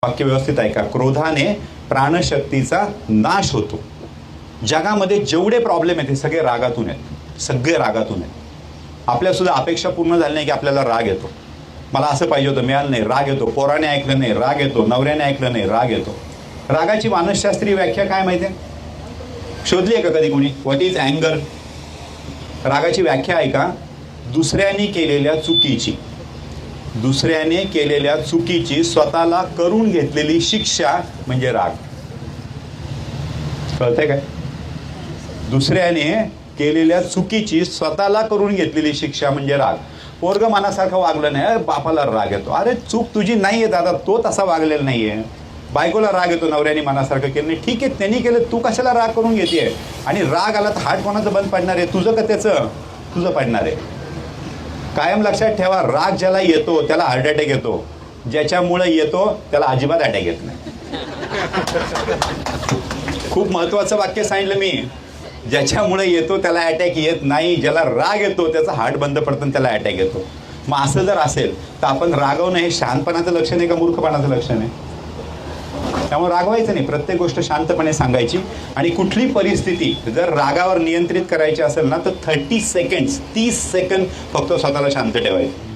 वाक्य व्यवस्थित ऐका. क्रोधाने प्राणशक्तीचा नाश होतो. जगामध्ये जेवढे प्रॉब्लेम आहेत ते सगळे रागातून आहेत. सगळे रागातून आहेत. आपल्या सुद्धा अपेक्षा पूर्ण झाल्या नाही की आपल्याला राग येतो. मला असं पाहिजे होतं, मिळालं नाही, राग येतो. पोराने ऐकलं नाही, राग येतो. नवऱ्याने ऐकलं नाही, राग येतो. रागाची मानसशास्त्रीय व्याख्या काय माहिती आहे? शोधली आहे का कधी कोणी? What is अँगर? रागाची व्याख्या ऐका. दुसऱ्याने केलेल्या चुकीची स्वतःला करून घेतलेली शिक्षा म्हणजे राग. कळतंय काय? दुसऱ्याने केलेल्या चुकीची स्वतःला करून घेतलेली शिक्षा म्हणजे राग. पोरग मनासारखं वागलं नाही, बापाला राग येतो. अरे चूक तुझी नाहीये दादा, तो तसा वागलेला नाहीये. बायकोला राग येतो, नवऱ्याने मनासारखं केलं नाही. ठीक आहे, त्यांनी केलं, तू कशाला राग करून घेतेय? आणि राग आला तर हात कोणाचं बंद पडणार आहे? तुझं का त्याचं? तुझं पडणार आहे. कायम लक्षात ठेवा, राग ज्याला येतो त्याला हार्ट अटॅक येतो. ज्याच्यामुळे येतो त्याला अजिबात अटॅक येत नाही. खूप महत्वाचं वाक्य सांगितलं मी. ज्याच्यामुळे येतो त्याला अटॅक येत नाही. ज्याला राग येतो त्याचा हार्ट बंद पडतं त्याला अटॅक येतो. मग असं जर असेल तर आपण रागवणं हे शहाणपणाचं लक्षण आहे का मूर्खपणाचं लक्षण आहे? त्यामुळे रागवायचं नाही. प्रत्येक गोष्ट शांतपणे सांगायची. आणि कुठली परिस्थिती जर रागावर नियंत्रित करायची असेल ना तर 30 सेकंड फक्त स्वतःला शांत ठेवायचं.